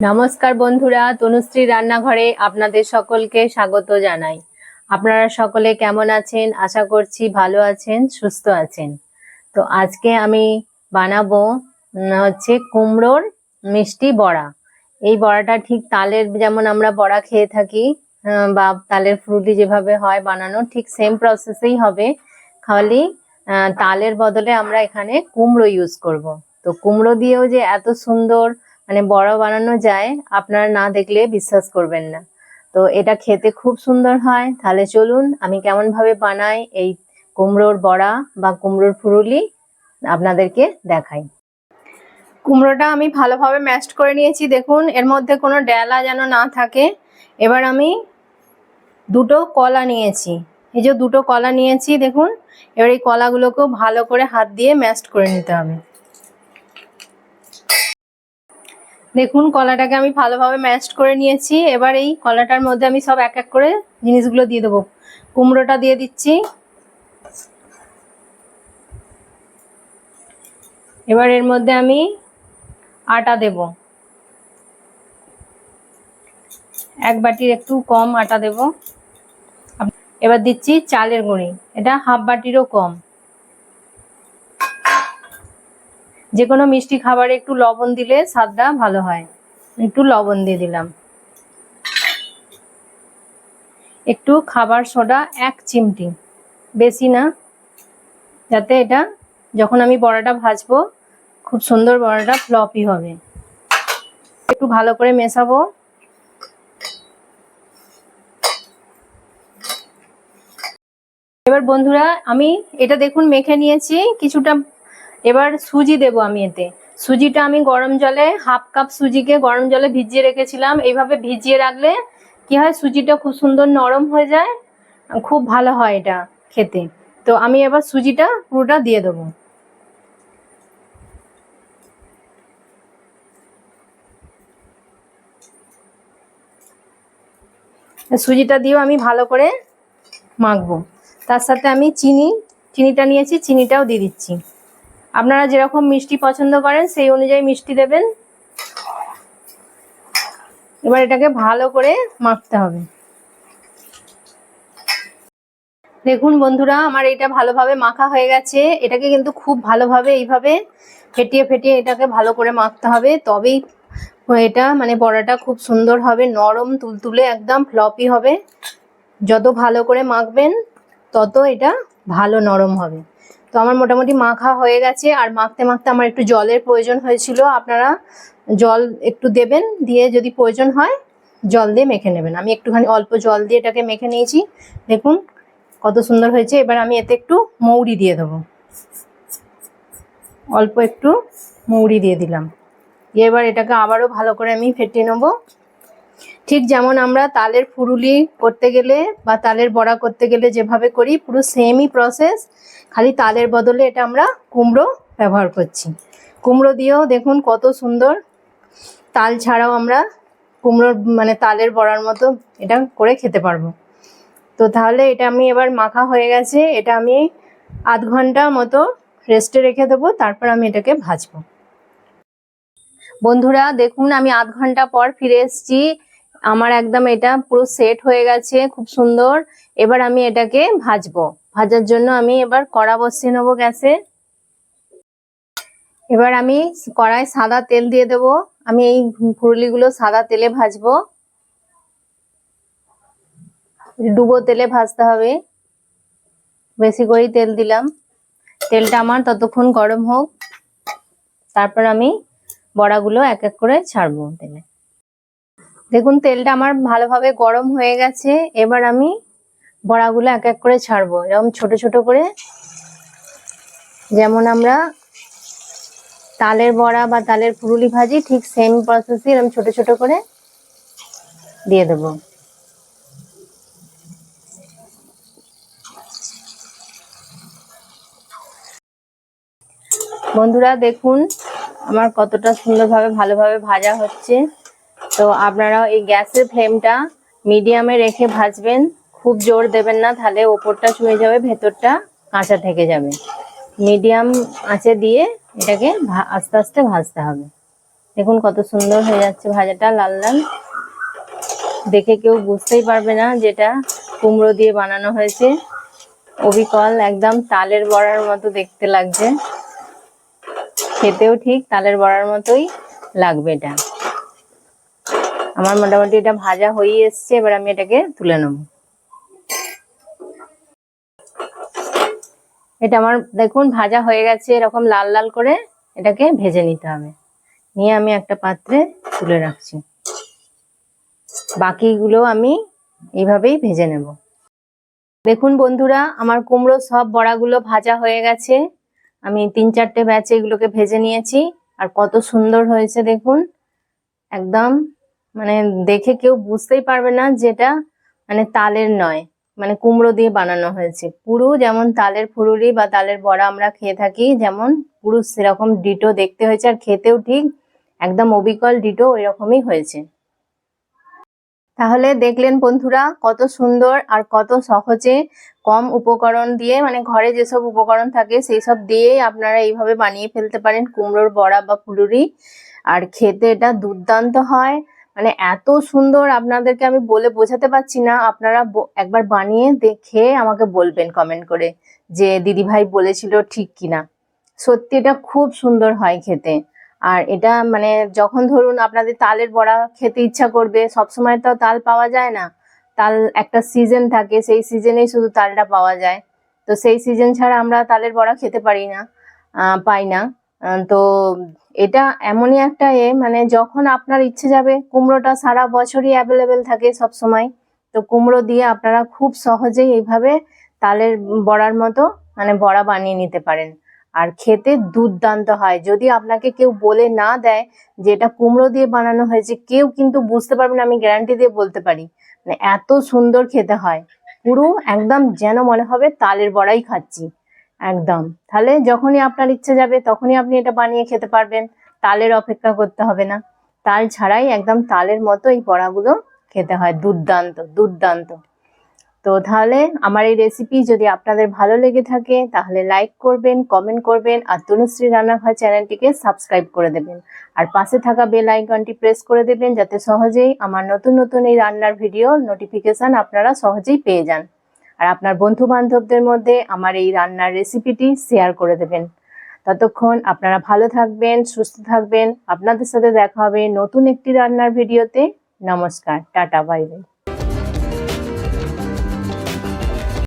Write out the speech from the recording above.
নমস্কার বন্ধুরা, তনুশ্রী রান্নাঘরে আপনাদের সকলকে স্বাগত জানাই। আপনারা সকলে কেমন আছেন? আশা করছি ভালো আছেন, সুস্থ আছেন। তো আজকে আমি বানাবো হচ্ছে কুমড়োর মিষ্টি বড়া। এই বড়াটা ঠিক তালের যেমন আমরা বড়া খেয়ে থাকি বা তালের ফ্রুটি যেভাবে হয় বানানো, ঠিক সেম প্রসেসেই হবে, খালি তালের বদলে আমরা এখানে কুমড়ো ইউজ করব। তো কুমড়ো দিয়েও যে এত সুন্দর বড়া বানানো যায়, আপনারা না দেখলে বিশ্বাস করবেন না। তো এটা খেতে খুব সুন্দর হয়। তাহলে চলুন আমি কেমন ভাবে বানাই এই কুমড়োর বড়া বা কুমড়োর ফুরুলি আপনাদেরকে দেখাই। কুমড়োটা আমি ভালোভাবে ম্যাশড করে নিয়েছি। দেখুন, এর মধ্যে কোনো ডেলা যেন না থাকে। এবার আমি দুটো কলা নিয়েছি, এই যে দুটো কলা নিয়েছি দেখুন। এবার এই কলাগুলোকেও ভালো করে হাত দিয়ে ম্যাশড করে নিতে হবে। দেখুন, কলাটাকে আমি ভালোভাবে ম্যাশড করে নিয়েছি। এবার এই কলাটার মধ্যে আমি সব এক এক করে জিনিসগুলো দিয়ে দেবো। কুমড়োটা দিয়ে দিচ্ছি। এবার এর মধ্যে আমি আটা দেব, এক বাটির একটু কম আটা দেব। এবার দিচ্ছি চালের গুঁড়ি, এটা হাফ বাটিরও কম। যে কোনো মিষ্টি খাবারে একটু লবণ দিলে স্বাদটা ভালো হয়, একটু লবণ দিয়ে দিলাম। একটু খাবার সোডা 1 চিমটি, বেশি না, যাতে এটা যখন আমি বড়াটা ভাজবো খুব সুন্দর বড়াটা ফ্লপি হবে। একটু ভালো করে মেশাবো। এবার বন্ধুরা আমি এটা দেখুন মেখে নিয়েছি কিছুটা। এবার সুজি দেব আমি এতে। সুজিটা আমি গরম জলে, হাফ কাপ সুজিকে গরম জলে ভিজিয়ে রেখেছিলাম। এইভাবে ভিজিয়ে রাখলে কি হয়, সুজিটা খুব সুন্দর নরম হয়ে যায়, খুব ভালো হয় এটা খেতে। তো আমি এবার সুজিটা পুরোটা দিয়ে দেবো। সুজিটা দিয়েও আমি ভালো করে মাখবো। তার সাথে আমি চিনিটা নিয়েছি, চিনিটাও দিয়ে দিচ্ছি। আপনারা যেরকম মিষ্টি পছন্দ করেন সেই অনুযায়ী মিষ্টি দেবেন। এবার এটাকে ভালো করে মাখতে হবে। দেখুন বন্ধুরা, আমার এটা ভালোভাবে মাখা হয়ে গেছে। এটাকে কিন্তু খুব ভালোভাবে এইভাবে ফেটিয়ে ফেটিয়ে এটাকে ভালো করে মাখতে হবে, তবেই এটা বড়াটা খুব সুন্দর হবে, নরম তুলতুলে একদম ফ্লপি হবে। যত ভালো করে মাখবেন তত এটা ভালো নরম হবে। তো আমার মোটামুটি মাখা হয়ে গেছে। আর মাখতে মাখতে আমার একটু জলের প্রয়োজন হয়েছিল। আপনারা জল একটু দেবেন, দিয়ে যদি প্রয়োজন হয় জল দিয়ে মেখে নেবেন। আমি একটুখানি অল্প জল দিয়ে এটাকে মেখে নিয়েছি। দেখুন কত সুন্দর হয়েছে। এবার আমি এতে একটু মৌরি দিয়ে দেবো, অল্প একটু মৌরি দিয়ে দিলাম। এবার এটাকে আবারও ভালো করে আমি ফেটিয়ে নেবো। ঠিক যেমন আমরা তালের ফুরুলি করতে গেলে বা তালের বড়া করতে গেলে যেভাবে করি, পুরো সেমই প্রসেস, খালি তালের বদলে এটা আমরা কুমড়ো ব্যবহার করছি। কুমড়ো দিয়েও দেখুন কত সুন্দর, তাল ছাড়াও আমরা কুমড়োর তালের বড়ার মতো এটা করে খেতে পারবো। তো তাহলে এটা আমি এবার মাখা হয়ে গেছে, এটা আমি আধ ঘন্টা মতো রেস্টে রেখে দেবো, তারপর আমি এটাকে ভাজবো। বন্ধুরা দেখুন, আমি আধ ঘন্টা পর ফিরে এসেছি। আমার একদম এটা পুরো সেট হয়ে গেছে, খুব সুন্দর। এবার আমি এটাকে ভাজবো। ভাজার জন্য আমি এবার কড়া বসিয়ে নেবো গ্যাসে। এবার আমি কড়ায় সাদা তেল দিয়ে দেবো। আমি এই ফুরুলিগুলো সাদা তেলে ভাজবো, ডুবো তেলে ভাজতে হবে। বেশি করেই তেল দিলাম। তেলটা আমার ততক্ষণ গরম হোক, তারপর আমি বড়াগুলো এক এক করে ছাড়বো তেলে। দেখুন তেলটা আমার ভালোভাবে গরম হয়ে গেছে। এবার আমি বড়াগুলো এক এক করে ছাড়বো, এরকম ছোট ছোট করে, যেমন আমরা তালের বড়া বা তালের ফুরুলি ভাজি ঠিক সেম প্রসেসে এরকম ছোট ছোট করে দিয়ে দেবো। বন্ধুরা দেখুন আমার কতটা সুন্দরভাবে ভালোভাবে ভাজা হচ্ছে। তো আপনারা এই গ্যাসের ফ্লেমটা মিডিয়ামে রেখে ভাজবেন, খুব জোর দেবেন না, তাহলে ওপরটা চুয়ে যাবে, ভেতরটা কাঁচা থেকে যাবে। মিডিয়াম আঁচে দিয়ে এটাকে আস্তে আস্তে ভাজতে হবে। দেখুন কত সুন্দর হয়ে যাচ্ছে ভাজাটা, লাল লাল। দেখে কেউ বুঝতেই পারবে না যেটা কুমড়ো দিয়ে বানানো হয়েছে। অবিকল একদম তালের বড়ার মতো দেখতে লাগছে, খেতেও ঠিক তালের বড়ার মতোই লাগবে এটা। আমার মোটামুটি এটা ভাজা হয়ে এসছে, এবার আমি এটাকে তুলে নেব। এটা আমার দেখুন ভাজা হয়ে গেছে, এরকম লাল লাল করে এটাকে ভেজে নিতে হবে। নিয়ে আমি একটা পাত্রে তুলে রাখছি। বাকিগুলো আমি এইভাবেই ভেজে নেব। দেখুন বন্ধুরা, আমার কুমড়ো সব বড়াগুলো ভাজা হয়ে গেছে। আমি 3-4টে ব্যাচে এগুলোকে ভেজে নিয়েছি। আর কত সুন্দর হয়েছে দেখুন, একদম মানে দেখে কেউ বুঝতেই পারবে না যেটা মানে তালের নয়, মানে কুমড়ো দিয়ে বানানো হয়েছে। পুরো যেমন তালের ফুলুরি বা তালের বড়া আমরা খেয়ে থাকি, যেমন পুরো সেরকম ডিটো দেখতে হয়েছে। আর খেতেও ঠিক একদম অবিকল ডিটো এরকমই হয়েছে। তাহলে দেখলেন বন্ধুরা কত সুন্দর আর কত সহজে কম উপকরণ দিয়ে, মানে ঘরে যেসব উপকরণ থাকে সেই সব দিয়েই আপনারা এইভাবে বানিয়ে ফেলতে পারেন কুমড়োর বড়া বা ফুলুরি। আর খেতে এটা দুর্দান্ত হয়, মানে এত সুন্দর আপনাদেরকে আমি বলে বোঝাতে পারছি না। আপনারা একবার বানিয়ে দেখে আমাকে বলবেন কমেন্ট করে যে দিদিভাই বলেছিল ঠিক কিনা। সত্যি এটা খুব সুন্দর হয় খেতে। আর এটা মানে যখন ধরুন আপনাদের তালের বড়া খেতে ইচ্ছা করবে, সবসময় তো তাল পাওয়া যায় না, তাল একটা সিজন থাকে, সেই সিজনেই শুধু তালটা পাওয়া যায়। তো সেই সিজন ছাড়া আমরা তালের বড়া খেতে পারি না, পাই না। তো এটা এমনই একটা মানে যখন আপনার ইচ্ছে যাবে, কুমড়োটা সারা বছরই অ্যাভেলেবেল থাকে সব সময়। তো কুমড়ো দিয়ে আপনারা খুব সহজেই এইভাবে তালের বড়ার মতো মানে বড়া বানিয়ে নিতে পারেন। আর খেতে দুর্দান্ত হয়। যদি আপনাকে কেউ বলে না দেয় যে এটা কুমড়ো দিয়ে বানানো হয়েছে, কেউ কিন্তু বুঝতে পারবে না, আমি গ্যারান্টি দিয়ে বলতে পারি। মানে এত সুন্দর খেতে হয়, পুরো একদম যেন মনে হবে তালের বড়াই খাচ্ছি একদম। তাহলে যখনই আপনার ইচ্ছে যাবে তখনই আপনি এটা বানিয়ে খেতে পারবেন, তালের অপেক্ষা করতে হবে না। তাল ছাড়াই একদম তালের মতো এই বড়াগুলো খেতে হয়, দুর্দান্ত দুর্দান্ত। তো তাহলে আমার এই রেসিপি যদি আপনাদের ভালো লেগে থাকে তাহলে লাইক করবেন, কমেন্ট করবেন, আর তনুশ্রী রান্নাঘর চ্যানেলটিকে সাবস্ক্রাইব করে দেবেন। আর পাশে থাকা বেল আইকনটি প্রেস করে দেবেন, যাতে সহজেই আমার নতুন নতুন এই রান্নার ভিডিও নোটিফিকেশন আপনারা সহজেই পেয়ে যান। আর আপনার বন্ধু বান্ধবদের মধ্যে আমার এই রান্নার রেসিপিটি শেয়ার করে দেবেন। ততক্ষণ আপনারা ভালো থাকবেন, সুস্থ থাকবেন। আপনাদের সাথে দেখা হবে নতুন একটি রান্নার ভিডিওতে। নমস্কার, টাটা, বাই বাই।